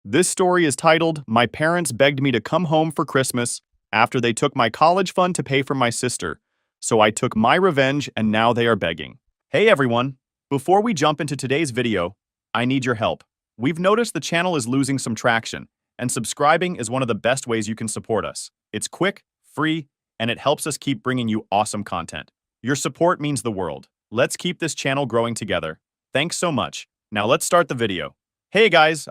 This story is titled, My Parents Begged Me to Come Home for Christmas After They Took My College Fund to Pay for My Sister. So I took my revenge and now they are begging. Hey everyone! Before we jump into today's video, I need your help. We've noticed the channel is losing some traction, and subscribing is one of the best ways you can support us. It's quick, free, and it helps us keep bringing you awesome content. Your support means the world. Let's keep this channel growing together. Thanks so much. Now let's start the video. Hey guys,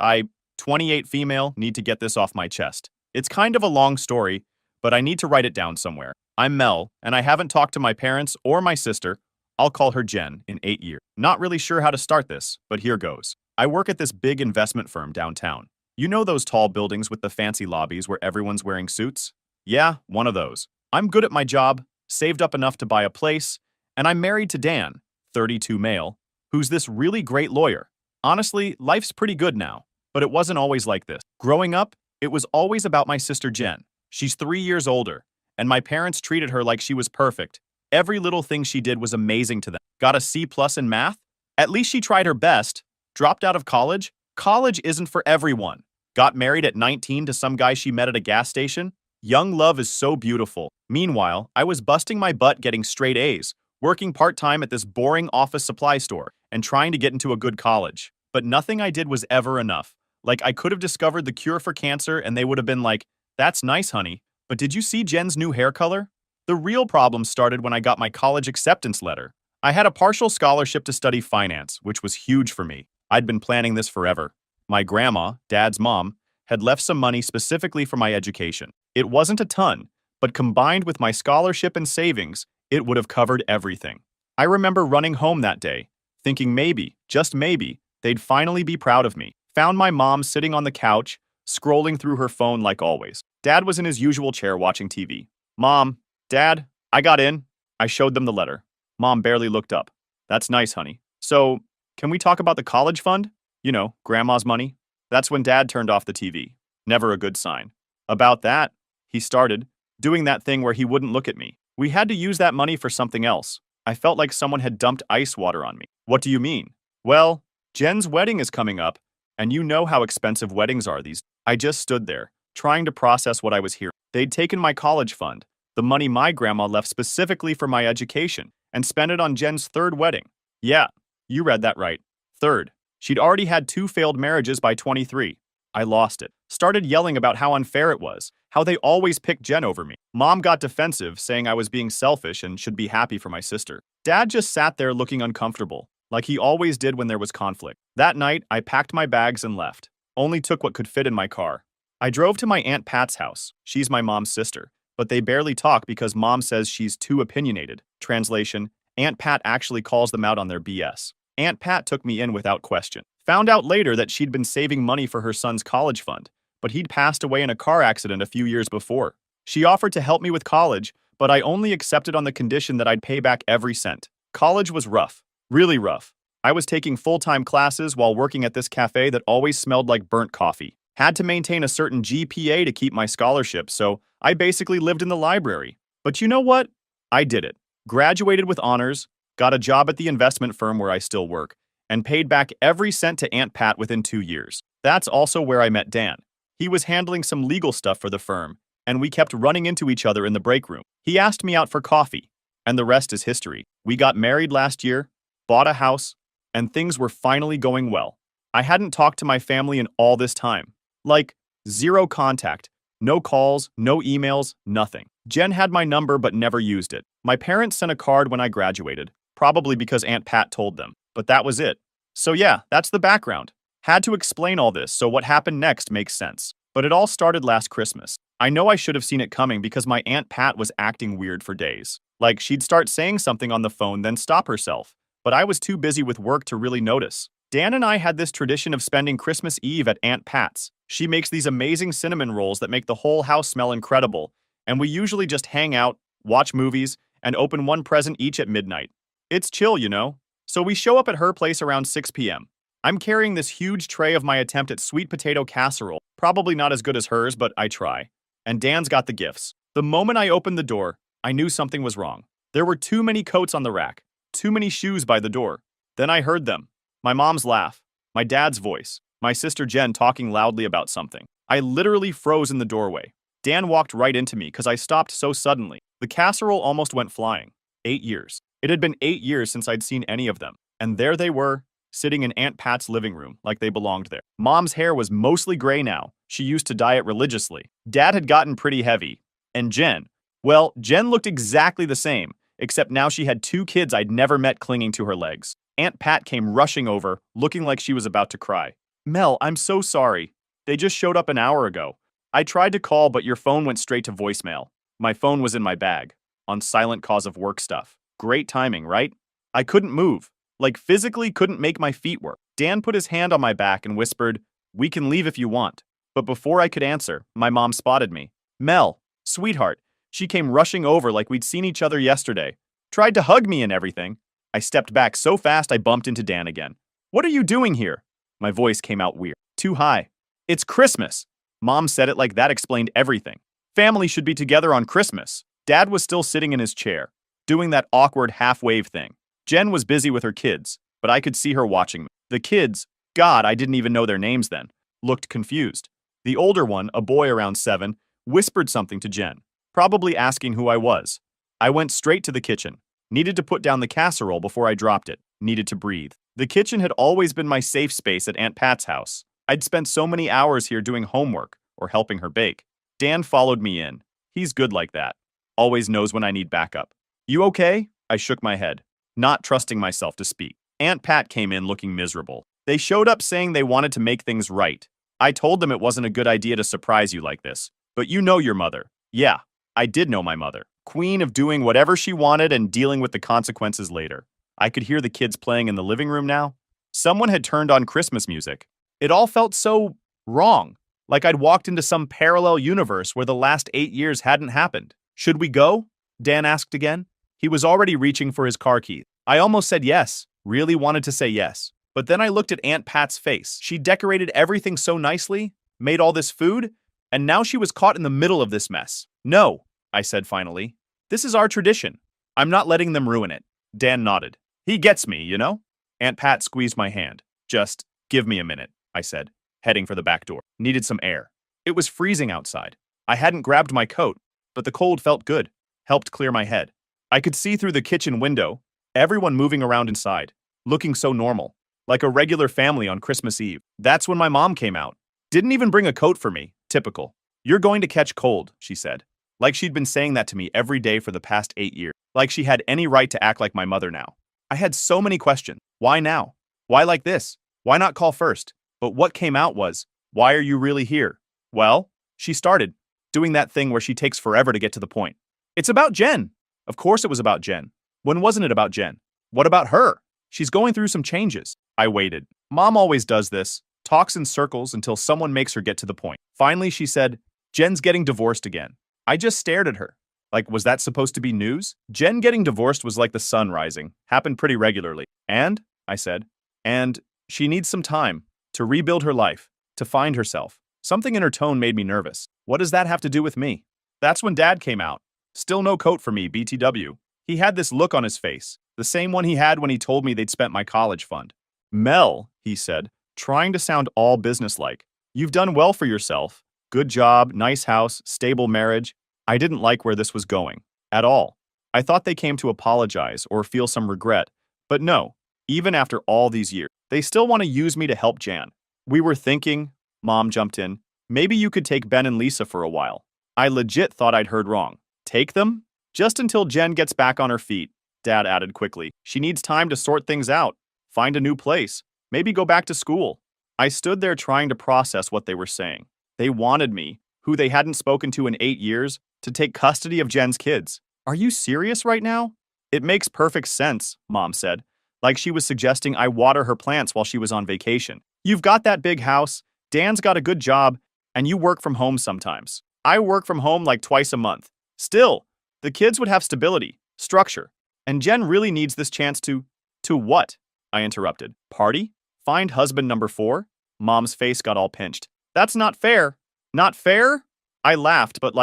28 female, need to get this off my chest. It's kind of a long story, but I need to write it down somewhere. I'm Mel, and I haven't talked to my parents or my sister, I'll call her Jen, in 8 years. Not really sure how to start this, but here goes. I work at this big investment firm downtown. You know those tall buildings with the fancy lobbies where everyone's wearing suits? Yeah, one of those. I'm good at my job, saved up enough to buy a place, and I'm married to Dan, 32 male, who's this really great lawyer. Honestly, life's pretty good now. But it wasn't always like this. Growing up, it was always about my sister Jen. She's 3 years older, and my parents treated her like she was perfect. Every little thing she did was amazing to them. Got a C+ in math? At least she tried her best. Dropped out of college? College isn't for everyone. Got married at 19 to some guy she met at a gas station? Young love is so beautiful. Meanwhile, I was busting my butt getting straight A's, working part-time at this boring office supply store, and trying to get into a good college. But nothing I did was ever enough. Like, I could have discovered the cure for cancer and they would have been like, that's nice, honey, but did you see Jen's new hair color? The real problem started when I got my college acceptance letter. I had a partial scholarship to study finance, which was huge for me. I'd been planning this forever. My grandma, Dad's mom, had left some money specifically for my education. It wasn't a ton, but combined with my scholarship and savings, it would have covered everything. I remember running home that day, thinking maybe, just maybe, they'd finally be proud of me. Found my mom sitting on the couch, scrolling through her phone like always. Dad was in his usual chair watching TV. Mom, Dad, I got in. I showed them the letter. Mom barely looked up. That's nice, honey. So, can we talk about the college fund? You know, Grandma's money. That's when Dad turned off the TV. Never a good sign. About that, he started, doing that thing where he wouldn't look at me. We had to use that money for something else. I felt like someone had dumped ice water on me. What do you mean? Well, Jen's wedding is coming up, and you know how expensive weddings are these days. I just stood there, trying to process what I was hearing. They'd taken my college fund, the money my grandma left specifically for my education, and spent it on Jen's third wedding. Yeah, you read that right. Third. She'd already had 2 failed marriages by 23. I lost it. Started yelling about how unfair it was, how they always picked Jen over me. Mom got defensive, saying I was being selfish and should be happy for my sister. Dad just sat there looking uncomfortable, like he always did when there was conflict. That night, I packed my bags and left. Only took what could fit in my car. I drove to my Aunt Pat's house. She's my mom's sister, but they barely talk because Mom says she's too opinionated. Translation, Aunt Pat actually calls them out on their BS. Aunt Pat took me in without question. Found out later that she'd been saving money for her son's college fund, but he'd passed away in a car accident a few years before. She offered to help me with college, but I only accepted on the condition that I'd pay back every cent. College was rough. Really rough. I was taking full-time classes while working at this cafe that always smelled like burnt coffee. Had to maintain a certain GPA to keep my scholarship, so I basically lived in the library. But you know what? I did it. Graduated with honors, got a job at the investment firm where I still work, and paid back every cent to Aunt Pat within 2 years. That's also where I met Dan. He was handling some legal stuff for the firm, and we kept running into each other in the break room. He asked me out for coffee, and the rest is history. We got married last year, bought a house, and things were finally going well. I hadn't talked to my family in all this time. Like, zero contact. No calls, no emails, nothing. Jen had my number but never used it. My parents sent a card when I graduated, probably because Aunt Pat told them. But that was it. So yeah, that's the background. Had to explain all this so what happened next makes sense. But it all started last Christmas. I know I should have seen it coming because my Aunt Pat was acting weird for days. Like, she'd start saying something on the phone then stop herself. But I was too busy with work to really notice. Dan and I had this tradition of spending Christmas Eve at Aunt Pat's. She makes these amazing cinnamon rolls that make the whole house smell incredible, and we usually just hang out, watch movies, and open one present each at midnight. It's chill, you know? So we show up at her place around 6 p.m. I'm carrying this huge tray of my attempt at sweet potato casserole, probably not as good as hers, but I try. And Dan's got the gifts. The moment I opened the door, I knew something was wrong. There were too many coats on the rack. Too many shoes by the door. Then I heard them. My mom's laugh. My dad's voice. my sister Jen talking loudly about something. I literally froze in the doorway. Dan walked right into me because I stopped so suddenly. The casserole almost went flying. 8 years. It had been 8 years since I'd seen any of them. And there they were, sitting in Aunt Pat's living room like they belonged there. Mom's hair was mostly gray now. She used to dye it religiously. Dad had gotten pretty heavy. And Jen, well, Jen looked exactly the same, except now she had 2 kids I'd never met clinging to her legs. Aunt Pat came rushing over, looking like she was about to cry. Mel, I'm so sorry. They just showed up an hour ago. I tried to call, but your phone went straight to voicemail. My phone was in my bag, on silent cause of work stuff. Great timing, right? I couldn't move. Like physically couldn't make my feet work. Dan put his hand on my back and whispered, "We can leave if you want." But before I could answer, my mom spotted me. Mel, sweetheart. She came rushing over like we'd seen each other yesterday. Tried to hug me and everything. I stepped back so fast I bumped into Dan again. What are you doing here? My voice came out weird. Too high. It's Christmas. Mom said it like that explained everything. Family should be together on Christmas. Dad was still sitting in his chair, doing that awkward half-wave thing. Jen was busy with her kids, but I could see her watching me. The kids, God, I didn't even know their names then, looked confused. The older one, a boy around 7, whispered something to Jen, probably asking who I was. I went straight to the kitchen. Needed to put down the casserole before I dropped it. Needed to breathe. The kitchen had always been my safe space at Aunt Pat's house. I'd spent so many hours here doing homework or helping her bake. Dan followed me in. He's good like that. Always knows when I need backup. You okay? I shook my head, not trusting myself to speak. Aunt Pat came in looking miserable. They showed up saying they wanted to make things right. I told them it wasn't a good idea to surprise you like this. But you know your mother. Yeah, I did know my mother. Queen of doing whatever she wanted and dealing with the consequences later. I could hear the kids playing in the living room now. Someone had turned on Christmas music. It all felt so wrong, like I'd walked into some parallel universe where the last 8 years hadn't happened. Should we go? Dan asked again. He was already reaching for his car keys. I almost said yes, really wanted to say yes. But then I looked at Aunt Pat's face. She decorated everything so nicely, made all this food, and now she was caught in the middle of this mess. No, I said finally. This is our tradition. I'm not letting them ruin it. Dan nodded. He gets me, you know? Aunt Pat squeezed my hand. Just give me a minute, I said, heading for the back door. Needed some air. It was freezing outside. I hadn't grabbed my coat, but the cold felt good, helped clear my head. I could see through the kitchen window, everyone moving around inside, looking so normal, like a regular family on Christmas Eve. That's when my mom came out. Didn't even bring a coat for me, typical. You're going to catch cold, she said. Like she'd been saying that to me every day for the past 8 years. Like she had any right to act like my mother now. I had so many questions. Why now? Why like this? Why not call first? But what came out was, why are you really here? Well, she started, doing that thing where she takes forever to get to the point. It's about Jen. Of course it was about Jen. When wasn't it about Jen? What about her? She's going through some changes. I waited. Mom always does this, talks in circles until someone makes her get to the point. Finally, she said, Jen's getting divorced again. I just stared at her. Like, was that supposed to be news? Jen getting divorced was like the sun rising, happened pretty regularly. And, I said, and she needs some time to rebuild her life, to find herself. Something in her tone made me nervous. What does that have to do with me? That's when Dad came out. Still no coat for me, BTW. He had this look on his face, the same one he had when he told me they'd spent my college fund. Mel, he said, trying to sound all businesslike. You've done well for yourself. Good job, nice house, stable marriage. I didn't like where this was going. At all. I thought they came to apologize or feel some regret. But no, even after all these years, they still want to use me to help Jan. We were thinking, Mom jumped in, maybe you could take Ben and Lisa for a while. I legit thought I'd heard wrong. Take them? Just until Jen gets back on her feet, Dad added quickly. She needs time to sort things out, find a new place, maybe go back to school. I stood there trying to process what they were saying. They wanted me, who they hadn't spoken to in 8 years, to take custody of Jen's kids. Are you serious right now? It makes perfect sense, Mom said, like she was suggesting I water her plants while she was on vacation. You've got that big house, Dan's got a good job, and you work from home sometimes. I work from home like twice a month. Still, the kids would have stability, structure, and Jen really needs this chance to what? I interrupted. Party? Find husband number 4? Mom's face got all pinched. That's not fair. Not fair? I laughed, but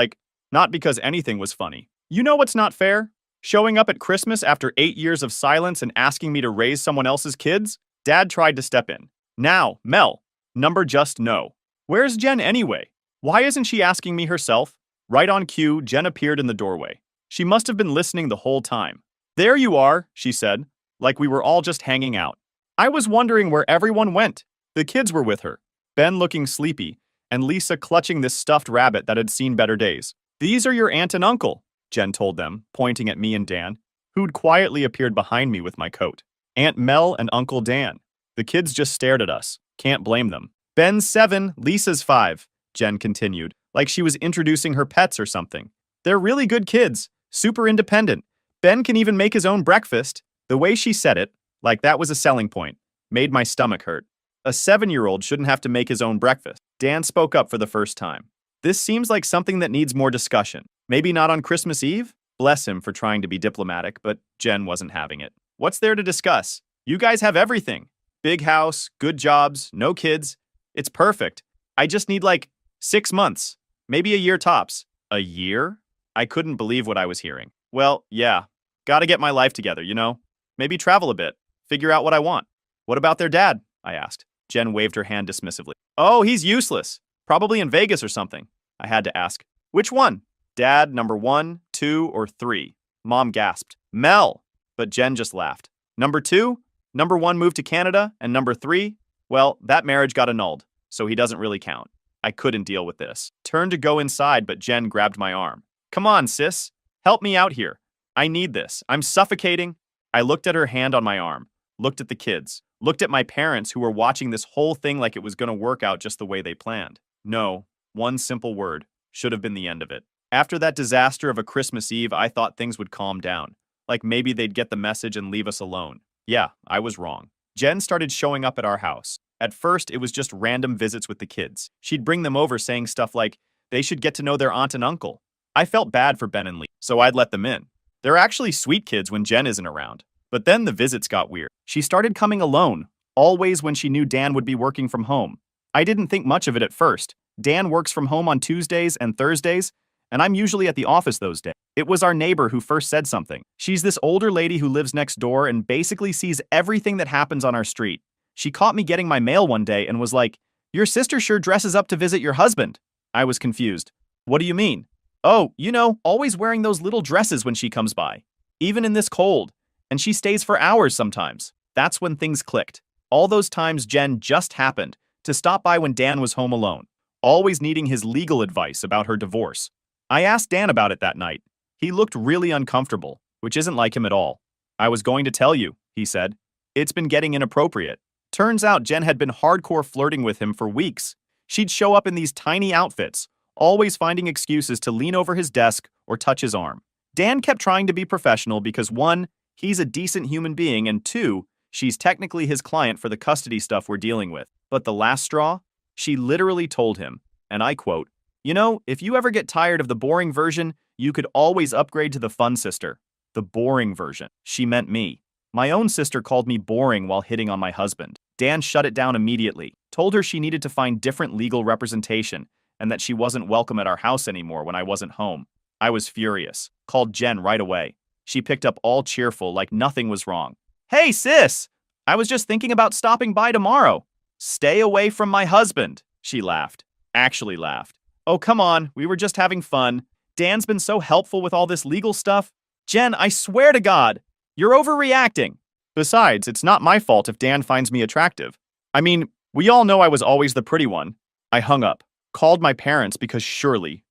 not because anything was funny. You know what's not fair? Showing up at Christmas after 8 years of silence and asking me to raise someone else's kids? Dad tried to step in. Now, Mel, Number just no. Where's Jen anyway? Why isn't she asking me herself? Right on cue, Jen appeared in the doorway. She must have been listening the whole time. There you are, she said, like we were all just hanging out. I was wondering where everyone went. The kids were with her, Ben looking sleepy, and Lisa clutching this stuffed rabbit that had seen better days. These are your aunt and uncle, Jen told them, pointing at me and Dan, who'd quietly appeared behind me with my coat. Aunt Mel and Uncle Dan. The kids just stared at us. Can't blame them. Ben's 7, Lisa's 5, Jen continued, like she was introducing her pets or something. They're really good kids, super independent. Ben can even make his own breakfast. The way she said it, like that was a selling point, made my stomach hurt. A 7-year-old shouldn't have to make his own breakfast. Dan spoke up for the first time. This seems like something that needs more discussion. Maybe not on Christmas Eve? Bless him for trying to be diplomatic, but Jen wasn't having it. What's there to discuss? You guys have everything. Big house, good jobs, no kids. It's perfect. I just need like 6 months, maybe a year tops. A year? I couldn't believe what I was hearing. Well, yeah. Gotta get my life together, you know? Maybe travel a bit. Figure out what I want. What about their dad? I asked. Jen waved her hand dismissively. Oh, he's useless. Probably in Vegas or something. I had to ask. Which one? Dad, number 1, 2, or 3? Mom gasped. Mel. But Jen just laughed. Number 2? Number 1 moved to Canada, and number 3? Well, that marriage got annulled, so he doesn't really count. I couldn't deal with this. Turned to go inside, but Jen grabbed my arm. Come on, sis. Help me out here. I need this. I'm suffocating. I looked at her hand on my arm, looked at the kids, looked at my parents who were watching this whole thing like it was going to work out just the way they planned. No, one simple word should have been the end of it. After that disaster of a Christmas Eve, I thought things would calm down. Like maybe they'd get the message and leave us alone. Yeah, I was wrong. Jen started showing up at our house. At first, it was just random visits with the kids. She'd bring them over saying stuff like, they should get to know their aunt and uncle. I felt bad for Ben and Lee, so I'd let them in. They're actually sweet kids when Jen isn't around. But then the visits got weird. She started coming alone, always when she knew Dan would be working from home. I didn't think much of it at first. Dan works from home on Tuesdays and Thursdays, and I'm usually at the office those days. It was our neighbor who first said something. She's this older lady who lives next door and basically sees everything that happens on our street. She caught me getting my mail one day and was like, "Your sister sure dresses up to visit your husband." I was confused. What do you mean? Oh, you know, always wearing those little dresses when she comes by. Even in this cold. And she stays for hours sometimes. That's when things clicked. All those times Jen just happened to stop by when Dan was home alone, always needing his legal advice about her divorce. I asked Dan about it that night. He looked really uncomfortable, which isn't like him at all. I was going to tell you, he said. It's been getting inappropriate. Turns out Jen had been hardcore flirting with him for weeks. She'd show up in these tiny outfits, always finding excuses to lean over his desk or touch his arm. Dan kept trying to be professional because 1, he's a decent human being, and 2, she's technically his client for the custody stuff we're dealing with. But the last straw? She literally told him, and I quote, "You know, if you ever get tired of the boring version, you could always upgrade to the fun sister." The boring version. She meant me. My own sister called me boring while hitting on my husband. Dan shut it down immediately, told her she needed to find different legal representation, and that she wasn't welcome at our house anymore when I wasn't home. I was furious. Called Jen right away. She picked up all cheerful like nothing was wrong. "Hey, sis! I was just thinking about stopping by tomorrow." "Stay away from my husband," she laughed. Actually laughed. "Oh, come on, we were just having fun. Dan's been so helpful with all this legal stuff." "Jen, I swear to God, you're overreacting." Besides, it's not my fault if Dan finds me attractive. I mean, we all know I was always the pretty one. I hung up. Called my parents because surely,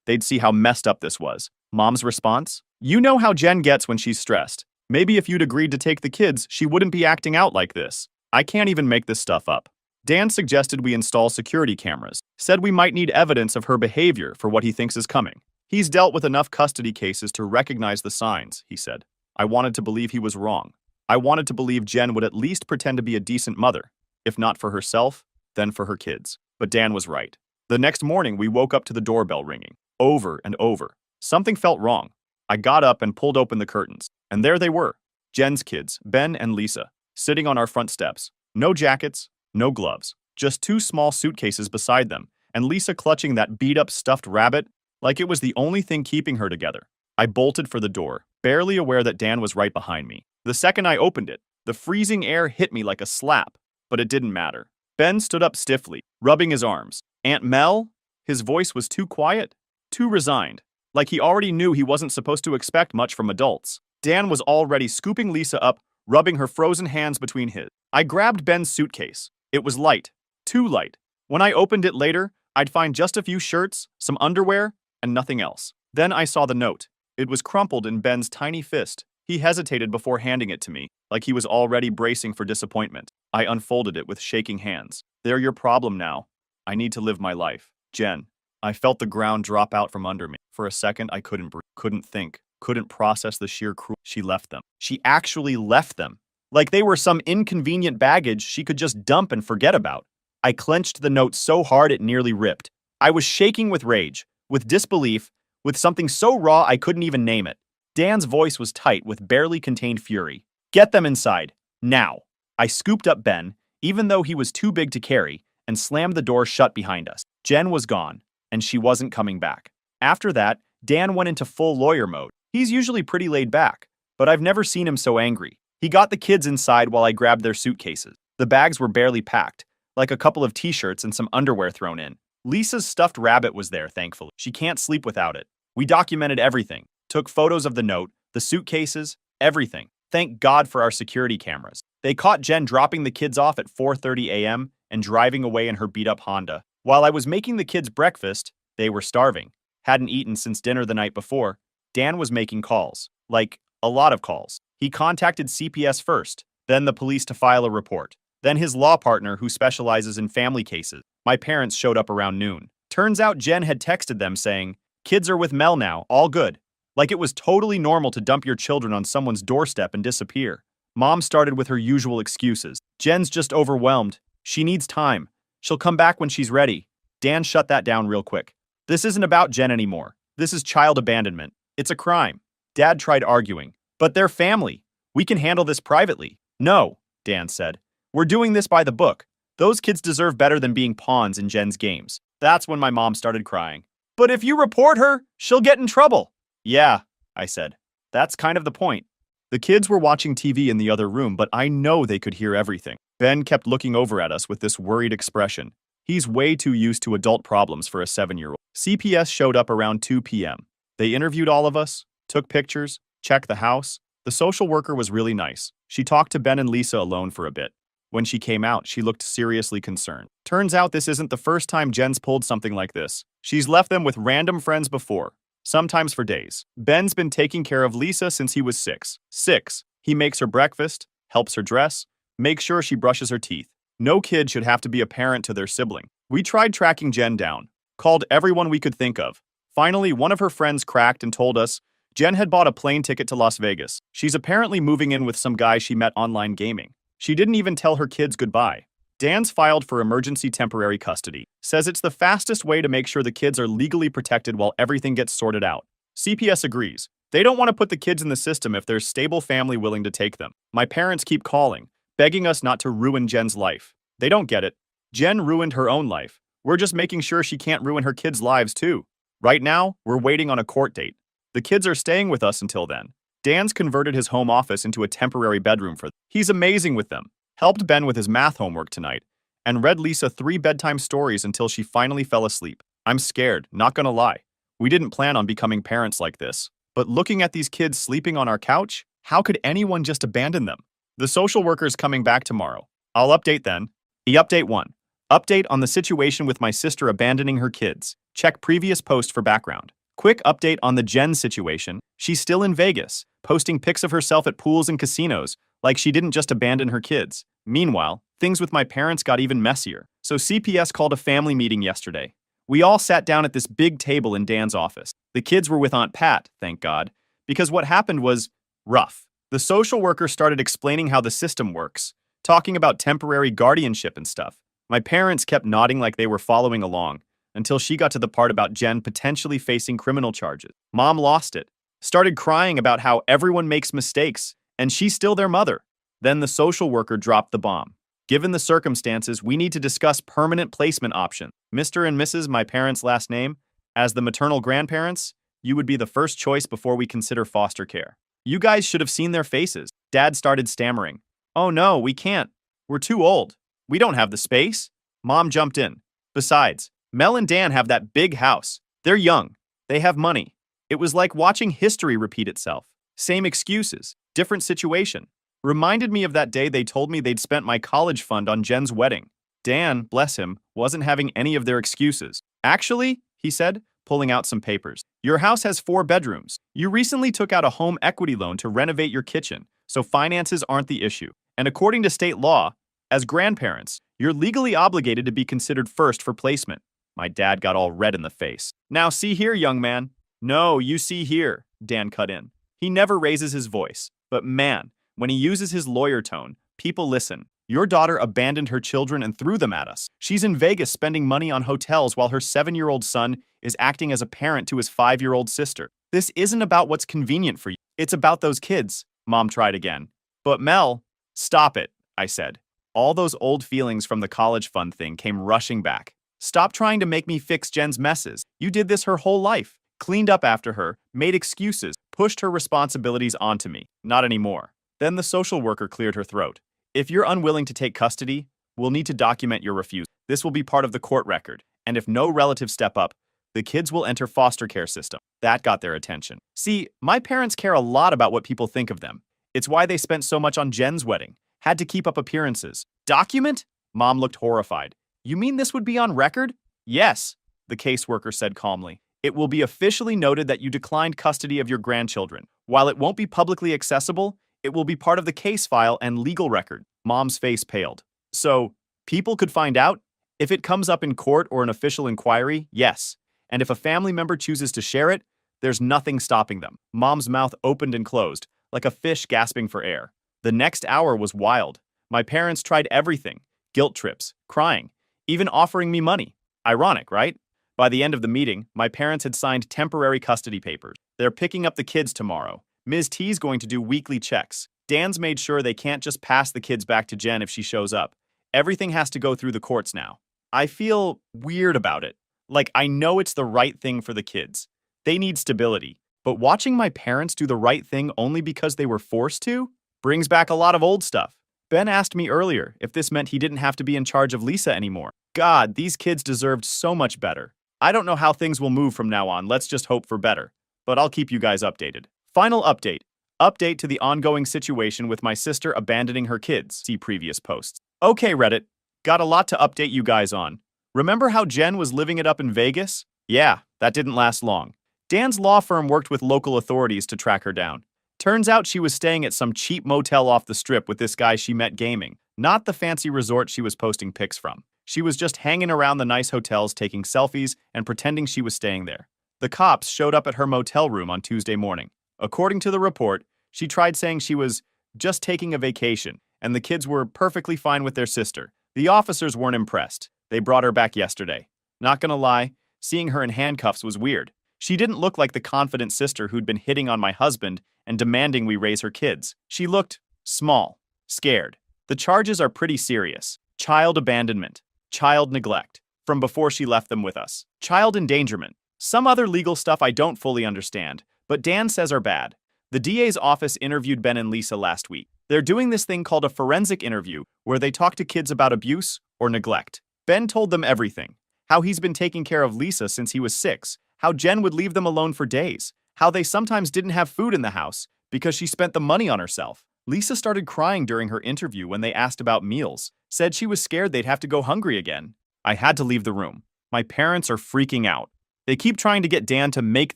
they'd see how messed up this was. Mom's response? "You know how Jen gets when she's stressed. Maybe if you'd agreed to take the kids, she wouldn't be acting out like this. I can't even make this stuff up." Dan suggested we install security cameras, said we might need evidence of her behavior for what he thinks is coming. He's dealt with enough custody cases to recognize the signs, he said. I wanted to believe he was wrong. I wanted to believe Jen would at least pretend to be a decent mother. If not for herself, then for her kids. But Dan was right. The next morning, we woke up to the doorbell ringing, over and over. Something felt wrong. I got up and pulled open the curtains, and there they were, Jen's kids, Ben and Lisa, sitting on our front steps. No jackets, no gloves, just 2 small suitcases beside them, and Lisa clutching that beat-up stuffed rabbit like it was the only thing keeping her together. I bolted for the door, barely aware that Dan was right behind me. The second I opened it, the freezing air hit me like a slap, but it didn't matter. Ben stood up stiffly, rubbing his arms. Aunt Mel? His voice was too quiet, too resigned, like he already knew he wasn't supposed to expect much from adults. Dan was already scooping Lisa up, rubbing her frozen hands between his. I grabbed Ben's suitcase. It was light, too light. When I opened it later, I'd find just a few shirts, some underwear, and nothing else. Then I saw the note. It was crumpled in Ben's tiny fist. He hesitated before handing it to me, like he was already bracing for disappointment. I unfolded it with shaking hands. They're your problem now. I need to live my life. Jen. I felt the ground drop out from under me. For a second, I couldn't breathe, couldn't think, couldn't process the sheer cruelty. She left them. She actually left them. Like they were some inconvenient baggage she could just dump and forget about. I clenched the note so hard it nearly ripped. I was shaking with rage, with disbelief, with something so raw I couldn't even name it. Dan's voice was tight with barely contained fury. Get them inside. Now. I scooped up Ben, even though he was too big to carry, and slammed the door shut behind us. Jen was gone, and she wasn't coming back. After that, Dan went into full lawyer mode. He's usually pretty laid back, but I've never seen him so angry. He got the kids inside while I grabbed their suitcases. The bags were barely packed, like a couple of t-shirts and some underwear thrown in. Lisa's stuffed rabbit was there, thankfully. She can't sleep without it. We documented everything, took photos of the note, the suitcases, everything. Thank God for our security cameras. They caught Jen dropping the kids off at 4:30 a.m. and driving away in her beat-up Honda. While I was making the kids breakfast, they were starving. Hadn't eaten since dinner the night before. Dan was making calls. Like, a lot of calls. He contacted CPS first, then the police to file a report. Then his law partner who specializes in family cases. My parents showed up around noon. Turns out Jen had texted them saying, "Kids are with Mel now, all good." Like it was totally normal to dump your children on someone's doorstep and disappear. Mom started with her usual excuses. Jen's just overwhelmed. She needs time. She'll come back when she's ready. Dan shut that down real quick. This isn't about Jen anymore. This is child abandonment. It's a crime. Dad tried arguing. But they're family. We can handle this privately. No, Dan said. We're doing this by the book. Those kids deserve better than being pawns in Jen's games. That's when my mom started crying. But if you report her, she'll get in trouble. Yeah, I said. That's kind of the point. The kids were watching TV in the other room, but I know they could hear everything. Ben kept looking over at us with this worried expression. He's way too used to adult problems for a 7-year-old. CPS showed up around 2 p.m. They interviewed all of us, took pictures, checked the house. The social worker was really nice. She talked to Ben and Lisa alone for a bit. When she came out, she looked seriously concerned. Turns out this isn't the first time Jen's pulled something like this. She's left them with random friends before, sometimes for days. Ben's been taking care of Lisa since he was 6. He makes her breakfast, helps her dress, makes sure she brushes her teeth. No kid should have to be a parent to their sibling. We tried tracking Jen down, called everyone we could think of. Finally, one of her friends cracked and told us Jen had bought a plane ticket to Las Vegas. She's apparently moving in with some guy she met online gaming. She didn't even tell her kids goodbye. Dan's filed for emergency temporary custody. Says it's the fastest way to make sure the kids are legally protected while everything gets sorted out. CPS agrees. They don't want to put the kids in the system if there's stable family willing to take them. My parents keep calling, begging us not to ruin Jen's life. They don't get it. Jen ruined her own life. We're just making sure she can't ruin her kids' lives too. Right now, we're waiting on a court date. The kids are staying with us until then. Dan's converted his home office into a temporary bedroom for them. He's amazing with them. Helped Ben with his math homework tonight, and read Lisa 3 bedtime stories until she finally fell asleep. I'm scared, not gonna lie. We didn't plan on becoming parents like this. But looking at these kids sleeping on our couch, how could anyone just abandon them? The social worker's coming back tomorrow. I'll update then. Update 1. Update on the situation with my sister abandoning her kids. Check previous post for background. Quick update on the Jen situation. She's still in Vegas, posting pics of herself at pools and casinos, like she didn't just abandon her kids. Meanwhile, things with my parents got even messier. So CPS called a family meeting yesterday. We all sat down at this big table in Dan's office. The kids were with Aunt Pat, thank God, because what happened was rough. The social worker started explaining how the system works, talking about temporary guardianship and stuff. My parents kept nodding like they were following along, until she got to the part about Jen potentially facing criminal charges. Mom lost it, started crying about how everyone makes mistakes, and she's still their mother. Then the social worker dropped the bomb. Given the circumstances, we need to discuss permanent placement options. Mr. and Mrs., my parents' last name, as the maternal grandparents, you would be the first choice before we consider foster care. You guys should have seen their faces. Dad started stammering. Oh no, we can't. We're too old. We don't have the space. Mom jumped in. Besides, Mel and Dan have that big house. They're young. They have money. It was like watching history repeat itself. Same excuses, different situation. Reminded me of that day they told me they'd spent my college fund on Jen's wedding. Dan, bless him, wasn't having any of their excuses. Actually, he said, pulling out some papers, your house has 4 bedrooms. You recently took out a home equity loan to renovate your kitchen, so finances aren't the issue. And according to state law, as grandparents, you're legally obligated to be considered first for placement. My dad got all red in the face. Now see here, young man. No, you see here, Dan cut in. He never raises his voice, but man, when he uses his lawyer tone, people listen. Your daughter abandoned her children and threw them at us. She's in Vegas spending money on hotels while her 7-year-old son is acting as a parent to his 5-year-old sister. This isn't about what's convenient for you. It's about those kids. Mom tried again. But Mel, stop it, I said. All those old feelings from the college fund thing came rushing back. Stop trying to make me fix Jen's messes. You did this her whole life. Cleaned up after her, made excuses, pushed her responsibilities onto me. Not anymore. Then the social worker cleared her throat. If you're unwilling to take custody, we'll need to document your refusal. This will be part of the court record, and if no relatives step up, the kids will enter foster care system. That got their attention. See, my parents care a lot about what people think of them. It's why they spent so much on Jen's wedding. Had to keep up appearances. Document? Mom looked horrified. You mean this would be on record? Yes, the caseworker said calmly. It will be officially noted that you declined custody of your grandchildren. While it won't be publicly accessible, it will be part of the case file and legal record. Mom's face paled. So, people could find out? If it comes up in court or an official inquiry, yes. And if a family member chooses to share it, there's nothing stopping them. Mom's mouth opened and closed, like a fish gasping for air. The next hour was wild. My parents tried everything. Guilt trips, crying, even offering me money. Ironic, right? By the end of the meeting, my parents had signed temporary custody papers. They're picking up the kids tomorrow. Ms. T's going to do weekly checks. Dan's made sure they can't just pass the kids back to Jen if she shows up. Everything has to go through the courts now. I feel weird about it. Like, I know it's the right thing for the kids. They need stability. But watching my parents do the right thing only because they were forced to brings back a lot of old stuff. Ben asked me earlier if this meant he didn't have to be in charge of Lisa anymore. God, these kids deserved so much better. I don't know how things will move from now on. Let's just hope for better. But I'll keep you guys updated. Final update. Update to the ongoing situation with my sister abandoning her kids. See previous posts. Okay, Reddit. Got a lot to update you guys on. Remember how Jen was living it up in Vegas? Yeah, that didn't last long. Dan's law firm worked with local authorities to track her down. Turns out she was staying at some cheap motel off the strip with this guy she met gaming, not the fancy resort she was posting pics from. She was just hanging around the nice hotels taking selfies and pretending she was staying there. The cops showed up at her motel room on Tuesday morning. According to the report, she tried saying she was just taking a vacation, and the kids were perfectly fine with their sister. The officers weren't impressed. They brought her back yesterday. Not gonna lie, seeing her in handcuffs was weird. She didn't look like the confident sister who'd been hitting on my husband and demanding we raise her kids. She looked small, scared. The charges are pretty serious. Child abandonment, child neglect, from before she left them with us. Child endangerment. Some other legal stuff I don't fully understand, but Dan says are bad. The DA's office interviewed Ben and Lisa last week. They're doing this thing called a forensic interview, where they talk to kids about abuse or neglect. Ben told them everything. How he's been taking care of Lisa since he was 6, how Jen would leave them alone for days, how they sometimes didn't have food in the house because she spent the money on herself. Lisa started crying during her interview when they asked about meals, said she was scared they'd have to go hungry again. I had to leave the room. My parents are freaking out. They keep trying to get Dan to make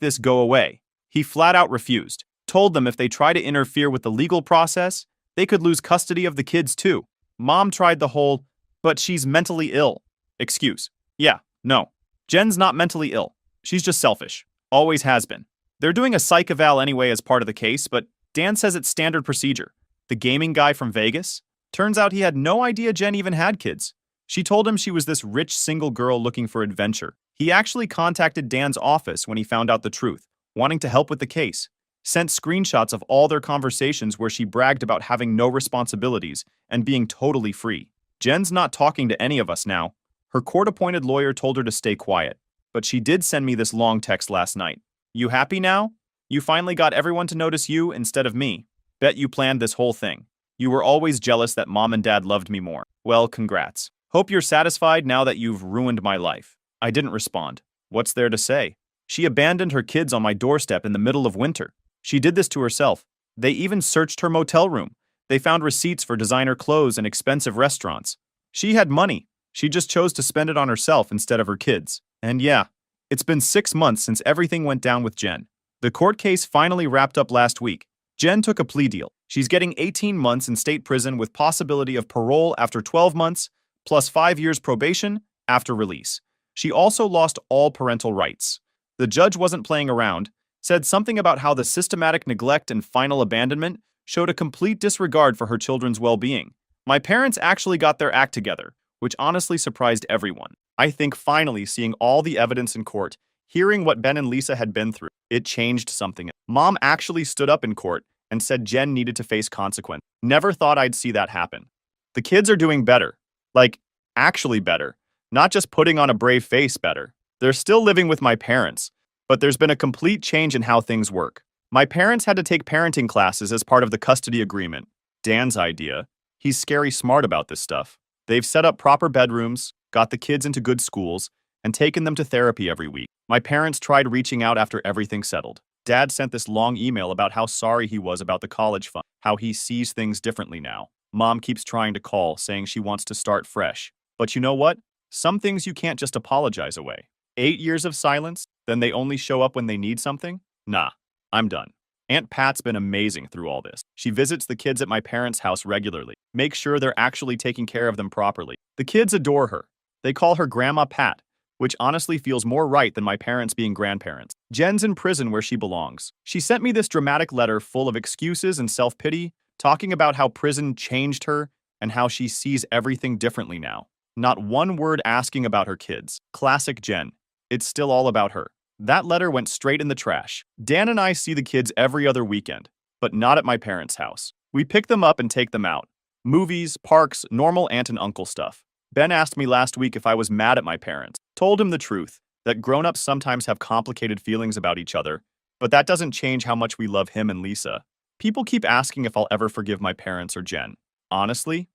this go away. He flat out refused. Told them if they try to interfere with the legal process, they could lose custody of the kids too. Mom tried the whole, but she's mentally ill excuse. Yeah, no. Jen's not mentally ill. She's just selfish. Always has been. They're doing a psych eval anyway as part of the case, but Dan says it's standard procedure. The gaming guy from Vegas? Turns out he had no idea Jen even had kids. She told him she was this rich single girl looking for adventure. He actually contacted Dan's office when he found out the truth, wanting to help with the case. Sent screenshots of all their conversations where she bragged about having no responsibilities and being totally free. Jen's not talking to any of us now. Her court-appointed lawyer told her to stay quiet, but she did send me this long text last night. You happy now? You finally got everyone to notice you instead of me. Bet you planned this whole thing. You were always jealous that Mom and Dad loved me more. Well, congrats. Hope you're satisfied now that you've ruined my life. I didn't respond. What's there to say? She abandoned her kids on my doorstep in the middle of winter. She did this to herself. They even searched her motel room. They found receipts for designer clothes and expensive restaurants. She had money. She just chose to spend it on herself instead of her kids. And yeah, it's been 6 months since everything went down with Jen. The court case finally wrapped up last week. Jen took a plea deal. She's getting 18 months in state prison with possibility of parole after 12 months, plus 5 years probation after release. She also lost all parental rights. The judge wasn't playing around, said something about how the systematic neglect and final abandonment showed a complete disregard for her children's well-being. My parents actually got their act together, which honestly surprised everyone. I think finally seeing all the evidence in court, hearing what Ben and Lisa had been through, it changed something. Mom actually stood up in court and said Jen needed to face consequence. Never thought I'd see that happen. The kids are doing better. Like, actually better. Not just putting on a brave face better. They're still living with my parents, but there's been a complete change in how things work. My parents had to take parenting classes as part of the custody agreement. Dan's idea. He's scary smart about this stuff. They've set up proper bedrooms, got the kids into good schools, and taken them to therapy every week. My parents tried reaching out after everything settled. Dad sent this long email about how sorry he was about the college fund, how he sees things differently now. Mom keeps trying to call, saying she wants to start fresh. But you know what? Some things you can't just apologize away. 8 years of silence, then they only show up when they need something? Nah, I'm done. Aunt Pat's been amazing through all this. She visits the kids at my parents' house regularly, makes sure they're actually taking care of them properly. The kids adore her. They call her Grandma Pat, which honestly feels more right than my parents being grandparents. Jen's in prison where she belongs. She sent me this dramatic letter full of excuses and self-pity, talking about how prison changed her and how she sees everything differently now. Not one word asking about her kids. Classic Jen. It's still all about her. That letter went straight in the trash. Dan and I see the kids every other weekend, but not at my parents' house. We pick them up and take them out. Movies, parks, normal aunt and uncle stuff. Ben asked me last week if I was mad at my parents. Told him the truth, that grown-ups sometimes have complicated feelings about each other, but that doesn't change how much we love him and Lisa. People keep asking if I'll ever forgive my parents or Jen. Honestly,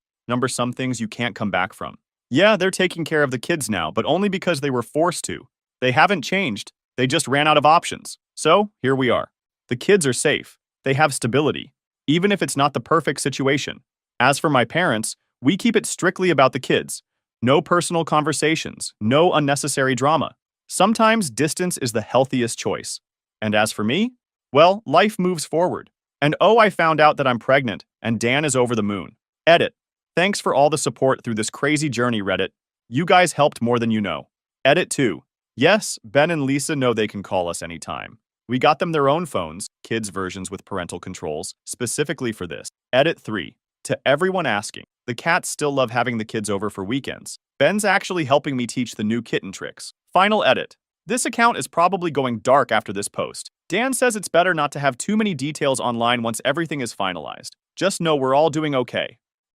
some things you can't come back from. Yeah, they're taking care of the kids now, but only because they were forced to. They haven't changed. They just ran out of options. So, here we are. The kids are safe. They have stability, even if it's not the perfect situation. As for my parents, we keep it strictly about the kids. No personal conversations, no unnecessary drama. Sometimes distance is the healthiest choice. And as for me, well, life moves forward. And oh, I found out that I'm pregnant, and Dan is over the moon. Edit. Thanks for all the support through this crazy journey, Reddit. You guys helped more than you know. Edit 2. Yes, Ben and Lisa know they can call us anytime. We got them their own phones, kids' versions with parental controls, specifically for this. Edit 3. To everyone asking, the cats still love having the kids over for weekends. Ben's actually helping me teach the new kitten tricks. Final edit. This account is probably going dark after this post. Dan says it's better not to have too many details online once everything is finalized. Just know we're all doing okay.